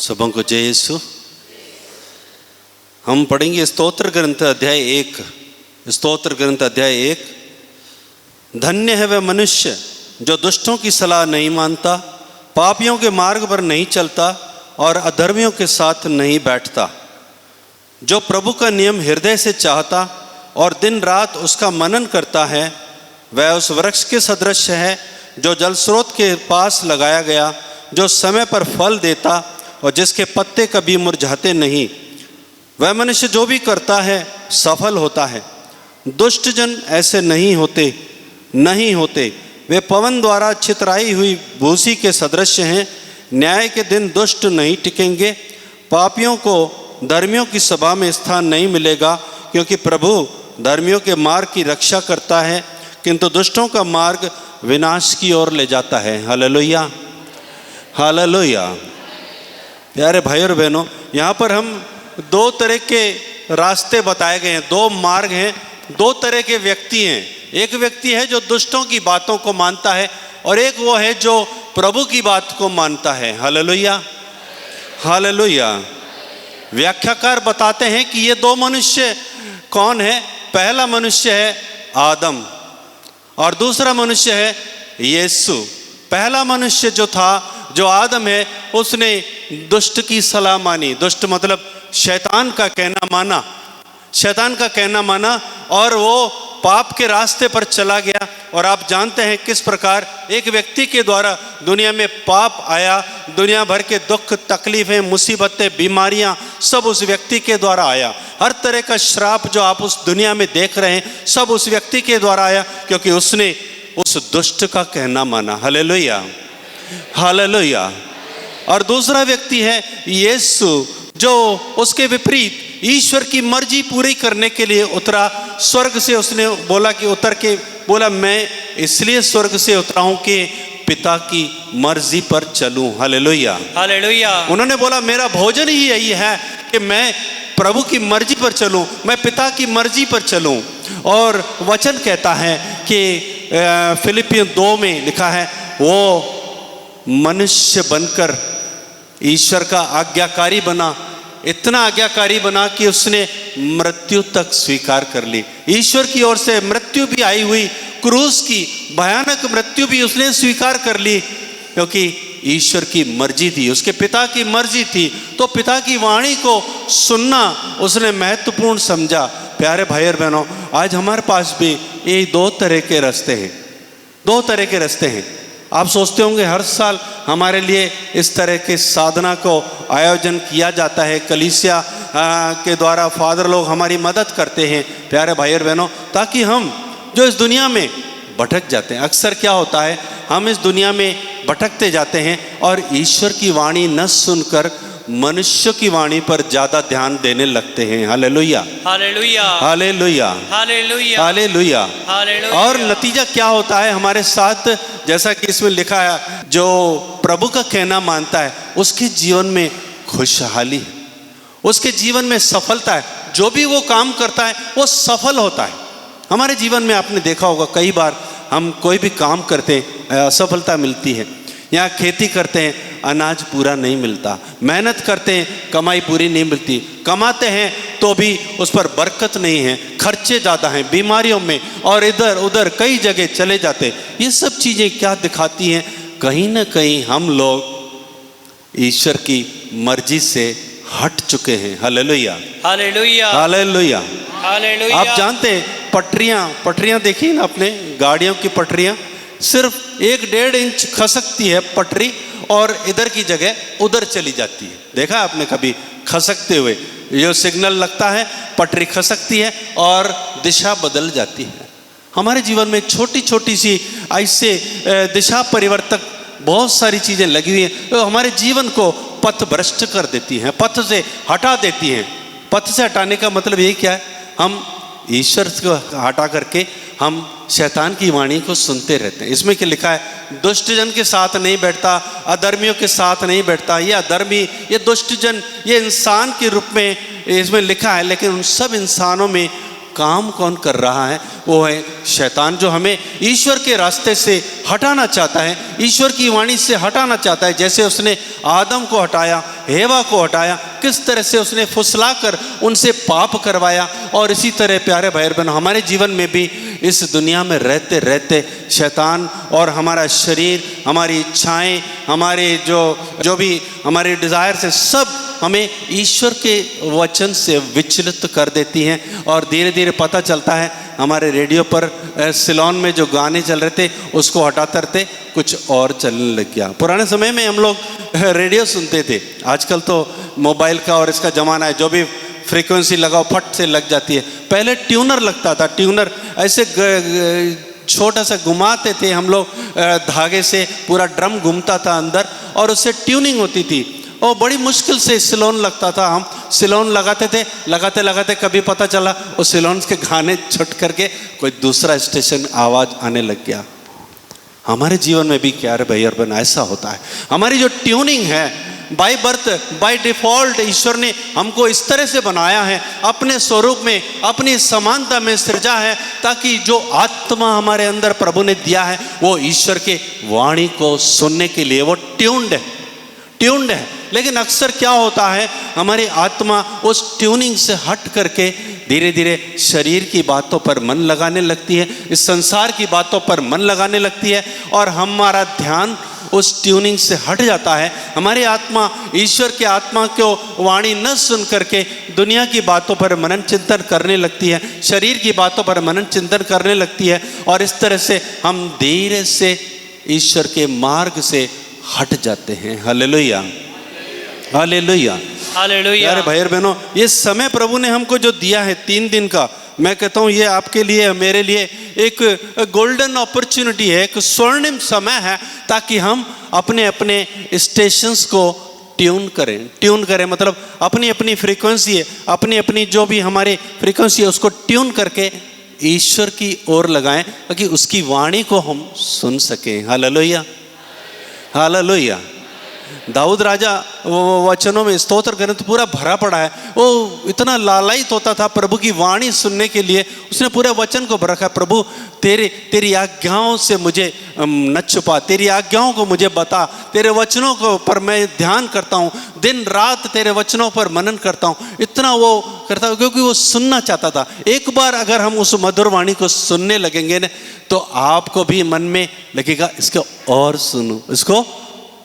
सबों को जय यीशु। हम पढ़ेंगे स्तोत्र ग्रंथ अध्याय 1। स्तोत्र ग्रंथ अध्याय 1। धन्य है वह मनुष्य जो दुष्टों की सलाह नहीं मानता, पापियों के मार्ग पर नहीं चलता और अधर्मियों के साथ नहीं बैठता, जो प्रभु का नियम हृदय से चाहता और दिन रात उसका मनन करता है। वह उस वृक्ष के सदृश है जो जल स्रोत के पास लगाया गया, जो समय पर फल देता और जिसके पत्ते कभी मुरझाते नहीं। वह मनुष्य जो भी करता है सफल होता है। दुष्ट जन ऐसे नहीं होते। वे पवन द्वारा छितराई हुई भूसी के सदृश हैं। न्याय के दिन दुष्ट नहीं टिकेंगे। पापियों को धर्मियों की सभा में स्थान नहीं मिलेगा, क्योंकि प्रभु धर्मियों के मार्ग की रक्षा करता है, किंतु दुष्टों का मार्ग विनाश की ओर ले जाता है। Hallelujah, hallelujah. प्यारे भाई और बहनों, यहाँ पर हम दो तरह के रास्ते बताए गए हैं, दो मार्ग हैं, दो तरह के व्यक्ति हैं। एक व्यक्ति है जो दुष्टों की बातों को मानता है और एक वो है जो प्रभु की बात को मानता है। Hallelujah, hallelujah. व्याख्याकार बताते हैं कि ये दो मनुष्य कौन है। पहला मनुष्य है आदम और दूसरा मनुष्य है यीशु। पहला मनुष्य जो आदम है, उसने दुष्ट की सलाह मानी। दुष्ट मतलब शैतान का कहना माना और वो पाप के रास्ते पर चला गया। और आप जानते हैं किस प्रकार एक व्यक्ति के द्वारा दुनिया में पाप आया। दुनिया भर के दुख, तकलीफें, मुसीबतें, बीमारियां सब उस व्यक्ति के द्वारा आया। हर तरह का श्राप जो आप उस दुनिया में देख रहे हैं सब उस व्यक्ति के द्वारा आया, क्योंकि उसने उस दुष्ट का कहना माना। Hallelujah, hallelujah. और दूसरा व्यक्ति है यीशु, जो उसके विपरीत ईश्वर की मर्जी पूरी करने के लिए उतरा। स्वर्ग से उसने बोला मैं इसलिए स्वर्ग से उतरा हूं कि पिता की मर्जी पर चलूं। Hallelujah, hallelujah. उन्होंने बोला मेरा भोजन ही यही है कि मैं प्रभु की मर्जी पर चलूं, मैं पिता की मर्जी पर चलूं। और वचन कहता है कि फिलिपियन 2 में लिखा है, वो मनुष्य बनकर ईश्वर का आज्ञाकारी बना। इतना आज्ञाकारी बना कि उसने मृत्यु तक स्वीकार कर ली। ईश्वर की ओर से मृत्यु भी आई हुई, क्रूस की भयानक मृत्यु भी उसने स्वीकार कर ली, क्योंकि ईश्वर की मर्जी थी, उसके पिता की मर्जी थी। तो पिता की वाणी को सुनना उसने महत्वपूर्ण समझा। प्यारे भाई और बहनों, आज हमारे पास भी ये दो तरह के रास्ते हैं। आप सोचते होंगे हर साल हमारे लिए इस तरह के साधना को आयोजन किया जाता है, कलीसिया के द्वारा फादर लोग हमारी मदद करते हैं। प्यारे भाई और बहनों, ताकि हम जो इस दुनिया में भटक जाते हैं, अक्सर क्या होता है हम इस दुनिया में भटकते जाते हैं और ईश्वर की वाणी न सुनकर मनुष्य की वाणी पर ज्यादा ध्यान देने लगते हैं। Hallelujah, hallelujah, hallelujah, hallelujah, hallelujah. और नतीजा क्या होता है हमारे साथ, जैसा कि इसमें लिखा है, जो प्रभु का कहना मानता है उसके जीवन में खुशहाली है, उसके जीवन में सफलता है। जो भी वो काम करता है वो सफल होता है। हमारे जीवन में आपने देखा होगा कई बार हम कोई भी काम करते हैं असफलता मिलती है। यहाँ खेती करते हैं अनाज पूरा नहीं मिलता, मेहनत करते हैं कमाई पूरी नहीं मिलती, कमाते हैं तो भी उस पर बरकत नहीं है, खर्चे ज़्यादा हैं, बीमारियों में और इधर उधर कई जगह चले जाते। ये सब चीज़ें क्या दिखाती हैं? कहीं ना कहीं हम लोग ईश्वर की मर्जी से हट चुके हैं। Hallelujah, hallelujah, hallelujah, hallelujah. आप जानते हैं पटरियां देखी ना अपने गाड़ियों की पटरियां, सिर्फ 1-1.5 इंच खसकती है पटरी और इधर की जगह उधर चली जाती है। देखा आपने कभी खसकते हुए? जो सिग्नल लगता है पटरी खसकती है और दिशा बदल जाती है। हमारे जीवन में छोटी छोटी सी ऐसे दिशा परिवर्तक बहुत सारी चीज़ें लगी हुई हैं, तो हमारे जीवन को पथ भ्रष्ट कर देती हैं, पथ से हटा देती हैं। पथ से हटाने का मतलब यही क्या है? हम ईश्वर को हटा करके हम शैतान की वाणी को सुनते रहते हैं। इसमें क्या लिखा है? दुष्ट जन के साथ नहीं बैठता, अधर्मियों के साथ नहीं बैठता। ये अधर्मी, ये दुष्ट जन, ये इंसान के रूप में इसमें लिखा है, लेकिन उन सब इंसानों में काम कौन कर रहा है? वो है शैतान, जो हमें ईश्वर के रास्ते से हटाना चाहता है, ईश्वर की वाणी से हटाना चाहता है। जैसे उसने आदम को हटाया, हेवा को हटाया, किस तरह से उसने फुसलाकर उनसे पाप करवाया, और इसी तरह प्यारे भाई बहन हमारे जीवन में भी इस दुनिया में रहते रहते शैतान और हमारा शरीर, हमारी इच्छाएं, हमारे जो भी हमारे डिज़ायर से सब हमें ईश्वर के वचन से विचलित कर देती हैं। और धीरे धीरे पता चलता है हमारे रेडियो पर सिलोन में जो गाने चल रहे थे उसको हटाते रहते कुछ और चलने लग गया। पुराने समय में हम लोग रेडियो सुनते थे, आजकल तो मोबाइल का और इसका ज़माना है, जो भी फ्रीक्वेंसी लगाओ फट से लग जाती है। पहले ट्यूनर लगता था, ट्यूनर ऐसे छोटा सा घुमाते थे हम लोग धागे से, पूरा ड्रम घूमता था अंदर और उससे ट्यूनिंग होती थी और बड़ी मुश्किल से सिलोन लगता था। हम सिलोन लगाते थे, लगाते लगाते कभी पता चला उस सिलोन के गाने छुट करके कोई दूसरा स्टेशन आवाज़ आने लग गया। हमारे जीवन में भी क्या रे भैया बहन ऐसा होता है। हमारी जो ट्यूनिंग है बाय बर्थ, बाय डिफॉल्ट ईश्वर ने हमको इस तरह से बनाया है, अपने स्वरूप में, अपनी समानता में सृजा है, ताकि जो आत्मा हमारे अंदर प्रभु ने दिया है वो ईश्वर के वाणी को सुनने के लिए वो ट्यून्ड है। लेकिन अक्सर क्या होता है, हमारी आत्मा उस ट्यूनिंग से हट करके धीरे धीरे शरीर की बातों पर मन लगाने लगती है, इस संसार की बातों पर मन लगाने लगती है और हमारा ध्यान उस ट्यूनिंग से हट जाता है। हमारी आत्मा ईश्वर के आत्मा को वाणी न सुन करके दुनिया की बातों पर मनन चिंतन करने लगती है, शरीर की बातों पर मनन चिंतन करने लगती है और इस तरह से हम धीरे से ईश्वर के मार्ग से हट जाते हैं। Hallelujah, hallelujah, hallelujah. अरे भाई बहनों, ये समय प्रभु ने हमको जो दिया है 3 दिन का, मैं कहता हूँ ये आपके लिए, मेरे लिए एक गोल्डन अपॉर्चुनिटी है, एक स्वर्णिम समय है, ताकि हम अपने अपने स्टेशंस को ट्यून करें मतलब अपनी अपनी फ्रीक्वेंसी है, अपनी अपनी जो भी हमारे फ्रीक्वेंसी है उसको ट्यून करके ईश्वर की ओर लगाएं, ताकि उसकी वाणी को हम सुन सकें। Hallelujah, hallelujah. दाऊद राजा वचनों में स्तोत्र करें तो पूरा भरा पड़ा है, वो इतना लालायित होता था प्रभु की वाणी सुनने के लिए, उसने पूरे वचन को भर रखा। प्रभु तेरी आज्ञाओं से मुझे न छुपा, तेरी आज्ञाओं को मुझे बता, तेरे वचनों को पर मैं ध्यान करता हूँ, दिन रात तेरे वचनों पर मनन करता हूँ। इतना वो करता, क्योंकि वो सुनना चाहता था। एक बार अगर हम उस मधुर वाणी को सुनने लगेंगे ना, तो आपको भी मन में लगेगा इसको और सुनो, इसको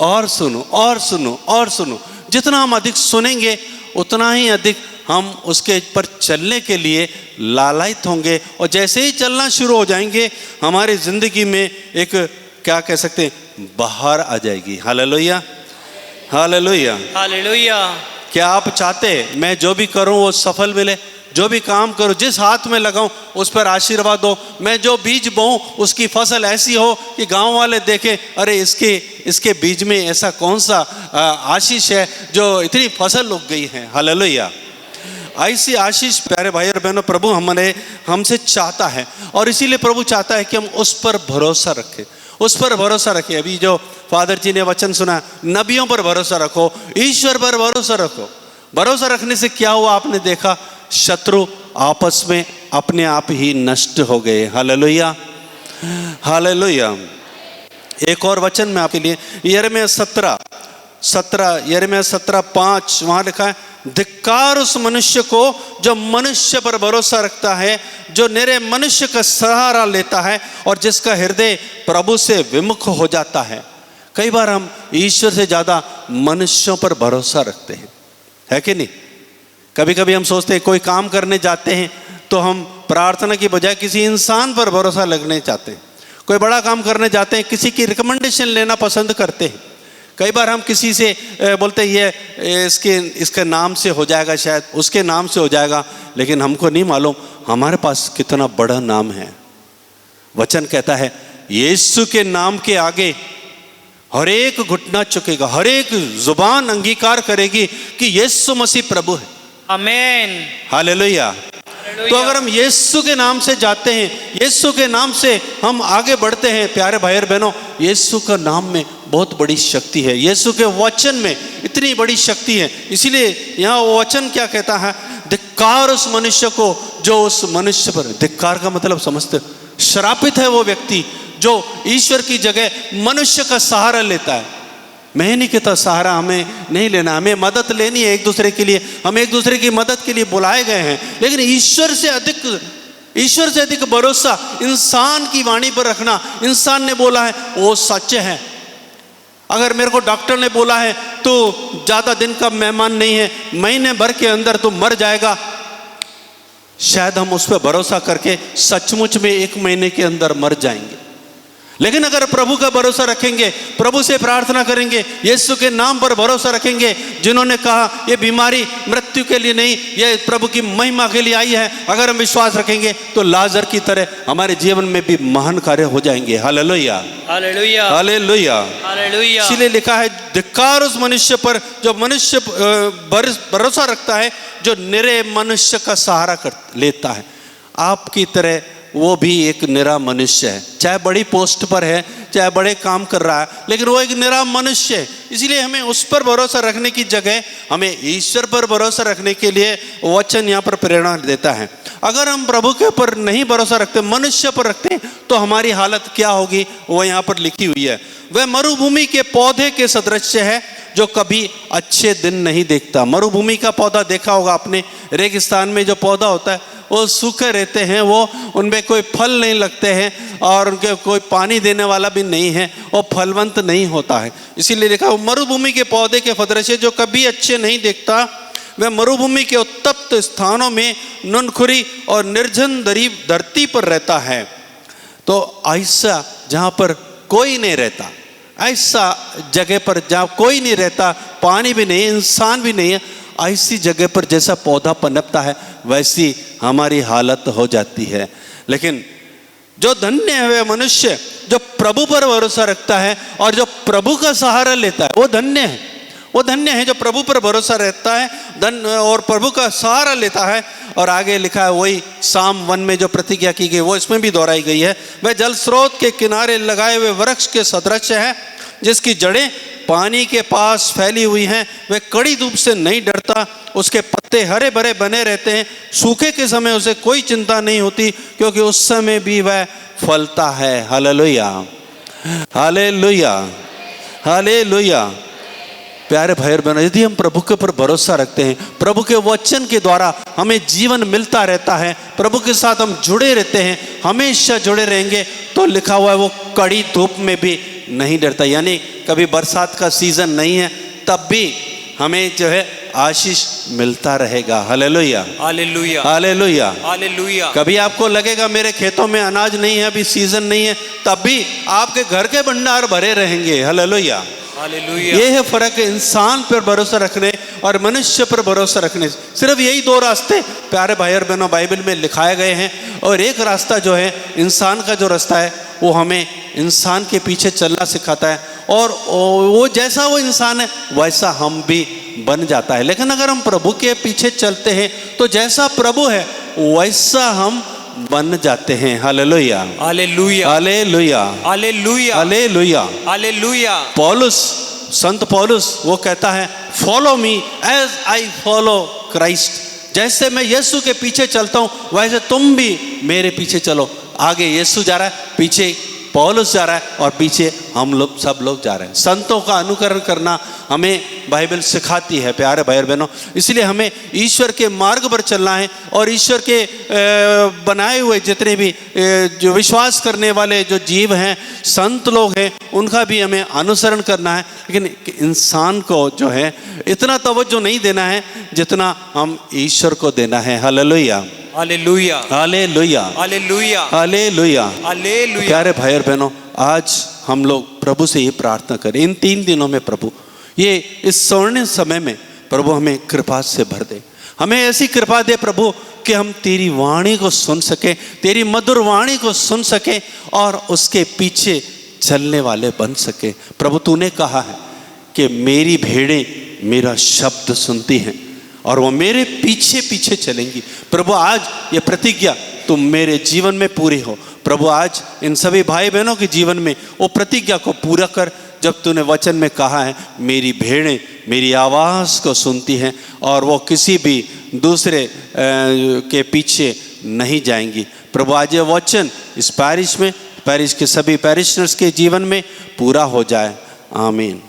और सुनो, और सुनो, और सुनो। जितना हम अधिक सुनेंगे उतना ही अधिक हम उसके पर चलने के लिए लालायित होंगे, और जैसे ही चलना शुरू हो जाएंगे हमारी जिंदगी में एक क्या कह सकते हैं, बहार आ जाएगी। Hallelujah, hallelujah, hallelujah. क्या आप चाहते मैं जो भी करूं वो सफल मिले, जो भी काम करूं, जिस हाथ में लगाऊं उस पर आशीर्वाद हो, मैं जो बीज बोऊं उसकी फसल ऐसी हो कि गांव वाले देखें, अरे इसके बीज में ऐसा कौन सा आशीष है जो इतनी फसल उग गई है। हालेलुया। ऐसी आशीष प्यारे भाई और बहनों प्रभु हमसे चाहता है, और इसीलिए प्रभु चाहता है कि हम उस पर भरोसा रखें, उस पर भरोसा रखें। अभी जो फादर जी ने वचन सुना, नबियों पर भरोसा रखो, ईश्वर पर भरोसा रखो। भरोसा रखने से क्या हुआ आपने देखा, शत्रु आपस में अपने आप ही नष्ट हो गए। Hallelujah, hallelujah. एक और वचन में आपके लिए यिर्मयाह 17:5 वहां लिखा है, धिक्कार उस मनुष्य को जो मनुष्य पर भरोसा रखता है, जो निरे मनुष्य का सहारा लेता है और जिसका हृदय प्रभु से विमुख हो जाता है। कई बार हम ईश्वर से ज्यादा मनुष्यों पर भरोसा रखते हैं, है कि नहीं? कभी कभी हम सोचते हैं कोई काम करने जाते हैं तो हम प्रार्थना की बजाय किसी इंसान पर भरोसा लगने चाहते हैं। कोई बड़ा काम करने जाते हैं किसी की रिकमेंडेशन लेना पसंद करते हैं। कई बार हम किसी से बोलते हैं ये इसके नाम से हो जाएगा, शायद उसके नाम से हो जाएगा, लेकिन हमको नहीं मालूम हमारे पास कितना बड़ा नाम है। वचन कहता है यीशु के नाम के आगे हर एक घुटना चुकेगा, हर एक जुबान अंगीकार करेगी कि यीशु मसीह प्रभु है। आमीन, हालेलुया। तो अगर हम यीशु के नाम से जाते हैं, यीशु के नाम से हम आगे बढ़ते हैं, प्यारे भाई और बहनों, यीशु का नाम में बहुत बड़ी शक्ति है, यीशु के वचन में इतनी बड़ी शक्ति है। इसीलिए यहाँ वो वचन क्या कहता है, धिक्कार उस मनुष्य को जो उस मनुष्य पर, धिक्कार का मतलब समझते हो, श्रापित है वो व्यक्ति जो ईश्वर की जगह मनुष्य का सहारा लेता है। मैं नहीं कहता सहारा हमें नहीं लेना, हमें मदद लेनी है एक दूसरे के लिए, हम एक दूसरे की मदद के लिए बुलाए गए हैं, लेकिन ईश्वर से अधिक भरोसा इंसान की वाणी पर रखना। इंसान ने बोला है वो सच है। अगर मेरे को डॉक्टर ने बोला है तो ज्यादा दिन का मेहमान नहीं है, महीने भर के अंदर तो मर जाएगा, शायद हम उस पर भरोसा करके सचमुच में 1 महीने के अंदर मर जाएंगे। लेकिन अगर प्रभु का भरोसा रखेंगे, प्रभु से प्रार्थना करेंगे, यीशु के नाम पर भरोसा रखेंगे, जिन्होंने कहा ये बीमारी मृत्यु के लिए नहीं, ये प्रभु की महिमा के लिए आई है, अगर हम विश्वास रखेंगे तो लाजर की तरह हमारे जीवन में भी महान कार्य हो जाएंगे। Hallelujah, hallelujah, hallelujah, hallelujah. इसीलिए लिखा है धिक्कार उस मनुष्य पर जो मनुष्य भरोसा रखता है, जो निरे मनुष्य का सहारा लेता है। आपकी तरह वो भी एक निरा मनुष्य है, चाहे बड़ी पोस्ट पर है, चाहे बड़े काम कर रहा है, लेकिन वो एक निरा मनुष्य है। इसलिए हमें उस पर भरोसा रखने की जगह हमें ईश्वर पर भरोसा रखने के लिए वचन यहाँ पर प्रेरणा देता है। अगर हम प्रभु के ऊपर नहीं भरोसा रखते, मनुष्य पर रखते हैं, तो हमारी हालत क्या होगी वो यहाँ पर लिखी हुई है। वह मरुभूमि के पौधे के सदृश है जो कभी अच्छे दिन नहीं देखता। मरुभूमि का पौधा देखा होगा आपने, रेगिस्तान में जो पौधा होता है वो सूखे रहते हैं, वो उनमें कोई फल नहीं लगते हैं और उनके कोई पानी देने वाला भी नहीं है, वो फलवंत नहीं होता है। इसीलिए देखा मरुभूमि के पौधे के सदृश जो कभी अच्छे नहीं देखता, वह मरुभूमि के उत्तप्त स्थानों में नुनखुरी और निर्जन धरती पर रहता है। तो ऐसा जहाँ पर कोई नहीं रहता, ऐसा जगह पर जहाँ कोई नहीं रहता, पानी भी नहीं, इंसान भी नहीं है, ऐसी जगह पर जैसा पौधा पनपता है वैसी हमारी हालत हो जाती है। लेकिन जो धन्य है वह मनुष्य जो प्रभु पर भरोसा रखता है और जो प्रभु का सहारा लेता है, वो धन्य है। वो धन्य है जो प्रभु पर भरोसा रहता है और प्रभु का सहारा लेता है। और आगे लिखा है वही साम 1 में जो प्रतिज्ञा की गई वो इसमें भी दोहराई गई है। वह जल स्रोत के किनारे लगाए हुए वृक्ष के सदृश है, जिसकी जड़ें पानी के पास फैली हुई हैं। वह कड़ी धूप से नहीं डरता, उसके पत्ते हरे भरे बने रहते हैं, सूखे के समय उसे कोई चिंता नहीं होती, क्योंकि उस समय भी वह फलता है। Hallelujah, hallelujah, hallelujah. प्यारे भाई और बहनों, यदि हम प्रभु के ऊपर भरोसा रखते हैं, प्रभु के वचन के द्वारा हमें जीवन मिलता रहता है, प्रभु के साथ हम जुड़े रहते हैं, हमेशा जुड़े रहेंगे, तो लिखा हुआ है वो कड़ी धूप में भी नहीं डरता। यानी कभी बरसात का सीजन नहीं है तब भी हमें जो है आशीष मिलता रहेगा। Hallelujah, hallelujah, hallelujah, hallelujah. कभी आपको लगेगा मेरे खेतों में अनाज नहीं है, अभी सीजन नहीं है, तब भी आपके घर के भंडार भरे रहेंगे। Hallelujah, hallelujah. ये है फर्क इंसान पर भरोसा रखने और मनुष्य पर भरोसा रखने। सिर्फ यही 2 रास्ते प्यारे भाई और बहनों बाइबल में लिखाए गए हैं। और एक रास्ता जो है इंसान का जो रास्ता है वो हमें इंसान के पीछे चलना सिखाता है, और वो जैसा वो इंसान है वैसा हम भी बन जाता है। लेकिन अगर हम प्रभु के पीछे चलते हैं तो जैसा प्रभु है वैसा हम बन जाते हैं। Hallelujah, hallelujah, hallelujah, hallelujah, hallelujah, hallelujah. पौलुस, संत पौलुस वो कहता है follow me as I follow Christ. जैसे मैं यीशु के पीछे चलता हूँ वैसे तुम भी मेरे पीछे चलो। आगे यीशु जा रहा है, पीछे पौलुस जा रहा है और पीछे हम लोग सब लोग जा रहे हैं। संतों का अनुकरण करना हमें बाइबल सिखाती है प्यारे भाई और बहनों। इसलिए हमें ईश्वर के मार्ग पर चलना है और ईश्वर के बनाए हुए जितने भी जो विश्वास करने वाले जो जीव हैं, संत लोग हैं, उनका भी हमें अनुसरण करना है। लेकिन इंसान को जो है इतना तवज्जो नहीं देना है जितना हम ईश्वर को देना है। Hallelujah, hallelujah, hallelujah, hallelujah, hallelujah, hallelujah. प्यारे भाई और बहनों, आज हम लोग प्रभु से ये प्रार्थना करें इन 3 दिनों में, प्रभु ये इस स्वर्णिम समय में प्रभु हमें कृपा से भर दे। हमें ऐसी कृपा दे प्रभु कि हम तेरी वाणी को सुन सके, तेरी मधुर वाणी को सुन सके और उसके पीछे चलने वाले बन सके। प्रभु तूने कहा है कि मेरी भेड़ें मेरा शब्द सुनती हैं और वो मेरे पीछे पीछे चलेंगी। प्रभु आज ये प्रतिज्ञा तुम मेरे जीवन में पूरी हो। प्रभु आज इन सभी भाई बहनों के जीवन में वो प्रतिज्ञा को पूरा कर, जब तूने वचन में कहा है मेरी भेड़ें मेरी आवाज़ को सुनती हैं और वो किसी भी दूसरे के पीछे नहीं जाएंगी। प्रभु आज ये वचन इस पैरिश में, पैरिश के सभी पैरिशनर्स के जीवन में पूरा हो जाए। आमीन।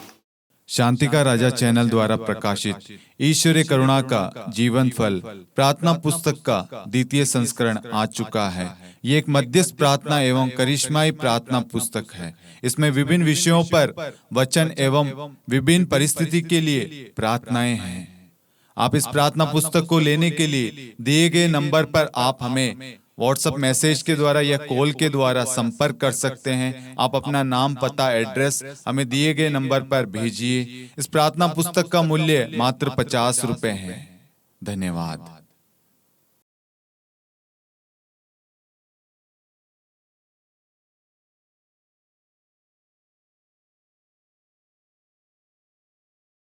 शांति का राजा चैनल द्वारा प्रकाशित ईश्वरीय करुणा का जीवन फल प्रार्थना पुस्तक का द्वितीय संस्करण आ चुका है। ये एक मध्यस्थ प्रार्थना एवं करिश्माई प्रार्थना पुस्तक है। इसमें विभिन्न विषयों पर वचन एवं विभिन्न परिस्थिति के लिए प्रार्थनाएं हैं। आप इस प्रार्थना पुस्तक को लेने के लिए दिए गए नंबर पर आप हमें व्हाट्सएप मैसेज के द्वारा या कॉल के द्वारा संपर्क कर सकते हैं। आप अपना नाम, पता, एड्रेस हमें दिए गए नंबर पर भेजिए। इस प्रार्थना पुस्तक का मूल्य मात्र 50 रुपए है। धन्यवाद।